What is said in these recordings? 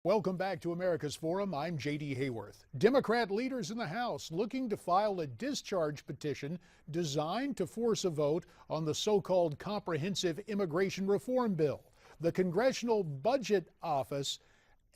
Welcome back to America's Forum. I'm J.D. Hayworth. Democrat leaders in the House looking to file a discharge petition designed to force a vote on the so-called comprehensive immigration reform bill. The Congressional Budget Office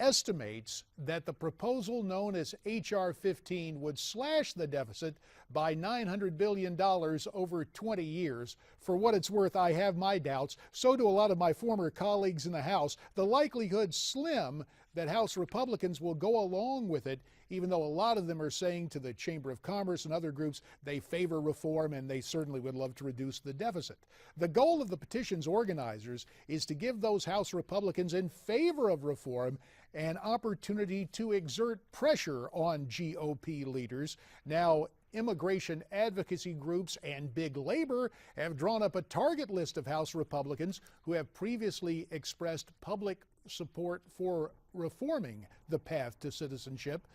estimates that the proposal known as H.R. 15 would slash the deficit by $900 billion over 20 years. For what it's worth, I have my doubts. So do a lot of my former colleagues in the House. The likelihood slim that House Republicans will go along with it, even though a lot of them are saying to the Chamber of Commerce and other groups they favor reform and they certainly would love to reduce the deficit. The goal of the petition's organizers is to give those House Republicans in favor of reform an opportunity to exert pressure on GOP leaders. Now, immigration advocacy groups and big labor have drawn up a target list of House Republicans who have previously expressed public support for reforming the path to citizenship.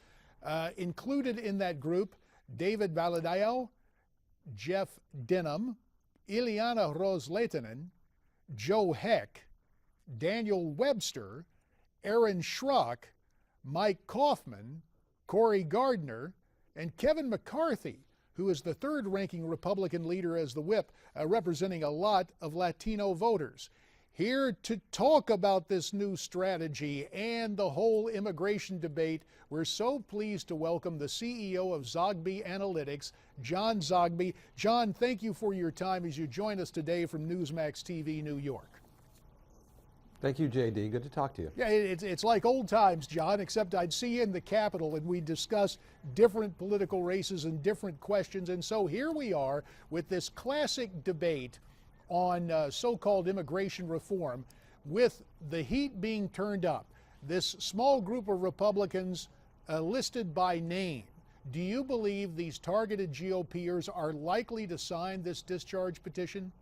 Included in that group, David Valadao, Jeff Denham, Ileana Ros-Lehtinen, Joe Heck, Daniel Webster, Aaron Schrock, Mike Kaufman, Cory Gardner, and Kevin McCarthy, who is the third-ranking Republican leader as the whip, representing a lot of Latino voters. Here to talk about this new strategy and the whole immigration debate, we're so pleased to welcome the CEO of Zogby Analytics, John Zogby. John, thank you for your time as you join us today from Newsmax TV, New York. Thank you, JD. Good to talk to you. Yeah, it's like old times, John, except I'd see you in the Capitol and we discuss different political races and different questions. And so here we are with this classic debate on so-called immigration reform, with the heat being turned up. This small group of Republicans listed by name. Do you believe these targeted GOPers are likely to sign this discharge petition?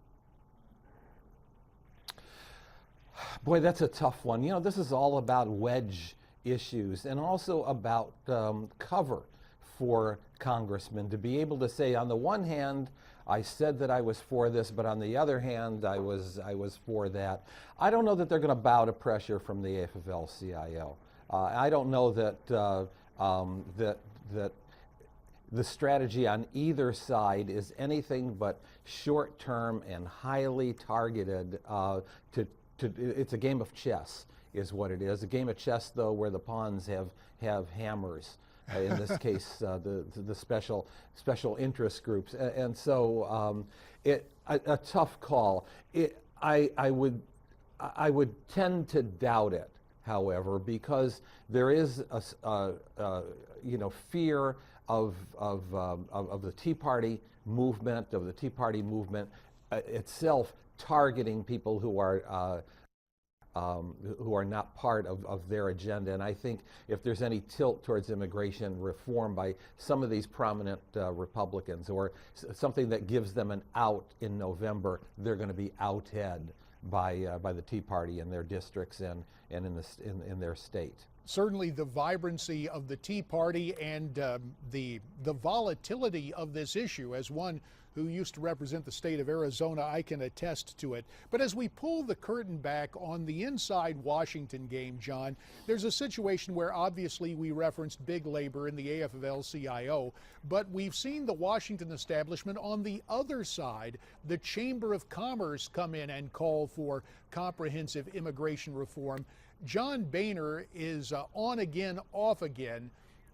Boy, that's a tough one. You know, this is all about wedge issues and also about cover for congressmen to be able to say, on the one hand, I said that I was for this, but on the other hand, I was for that. I don't know that they're going to bow to pressure from the AFL-CIO. I don't know that that the strategy on either side is anything but short-term and highly targeted. It's a game of chess, is what it is. A game of chess, though, where the pawns have hammers. In this case, the special interest groups, and so a tough call. I would tend to doubt it, however, because there is a fear of the Tea Party movement, itself targeting people who are not part of their agenda. And I think if there's any tilt towards immigration reform by some of these prominent Republicans, or something that gives them an out in November, they're going to be outhead by the Tea Party in their districts and in their state. Certainly the vibrancy of the Tea Party and the volatility of this issue, as one who used to represent the state of Arizona, I can attest to it. But as we pull the curtain back on the inside Washington game, John, there's a situation where obviously we referenced big labor in the AFL-CIO, but we've seen the Washington establishment on the other side, the Chamber of Commerce, come in and call for comprehensive immigration reform. John Boehner is on again, off again.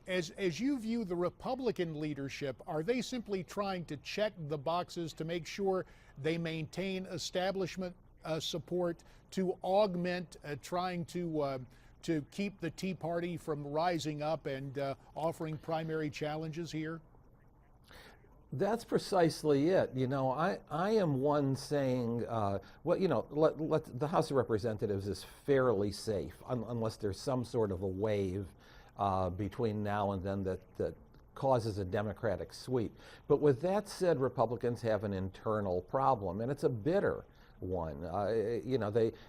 As you view the Republican leadership, are they simply trying to check the boxes to make sure they maintain establishment support, to augment, trying to keep the Tea Party from rising up and offering primary challenges here? That's precisely it. You know, I am one saying, the House of Representatives is fairly safe unless there's some sort of a wave between now and then that causes a Democratic sweep. But with that said, Republicans have an internal problem, and it's a bitter one.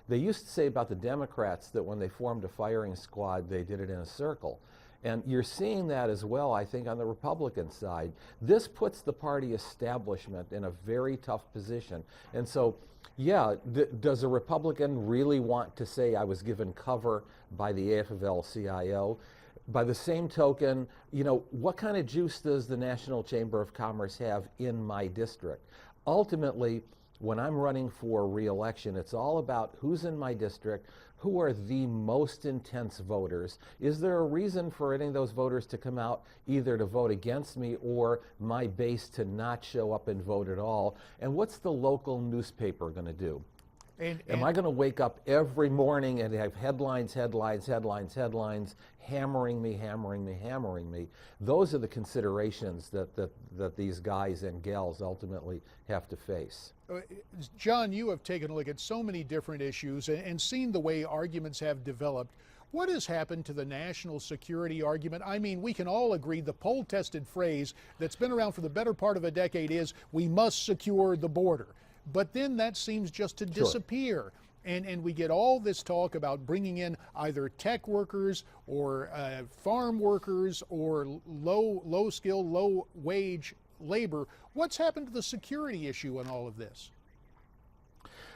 They used to say about the Democrats that when they formed a firing squad, they did it in a circle. And you're seeing that as well, I think, on the Republican side. This puts the party establishment in a very tough position. And so, yeah, does a Republican really want to say, I was given cover by the AFL-CIO? By the same token, you know, what kind of juice does the National Chamber of Commerce have in my district? Ultimately, when I'm running for re-election, it's all about who's in my district, who are the most intense voters. Is there a reason for any of those voters to come out either to vote against me or my base to not show up and vote at all? And what's the local newspaper going to do? Am I going to wake up every morning and have headlines, headlines, headlines, headlines, hammering me, hammering me, hammering me? Those are the considerations that these guys and gals ultimately have to face. John, you have taken a look at so many different issues and seen the way arguments have developed. What has happened to the national security argument? I mean, we can all agree the poll-tested phrase that's been around for the better part of a decade is, we must secure the border. But then that seems just to disappear. Sure. And we get all this talk about bringing in either tech workers or farm workers or low skill, low wage labor. What's happened to the security issue in all of this?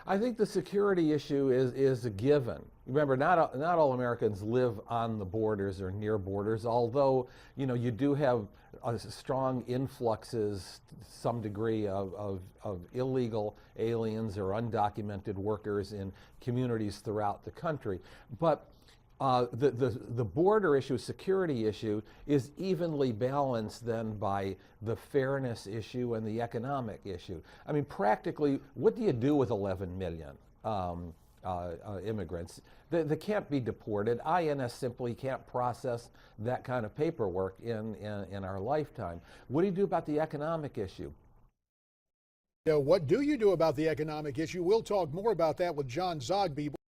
I think the security issue is a given. Remember, not all Americans live on the borders or near borders, although, you know, you do have strong influxes, some degree, of illegal aliens or undocumented workers in communities throughout the country. But the border issue, security issue, is evenly balanced then by the fairness issue and the economic issue. I mean, practically, what do you do with 11 million immigrants? They can't be deported. INS simply can't process that kind of paperwork in our lifetime. What do you do about the economic issue? What do you do about the economic issue? We'll talk more about that with John Zogby.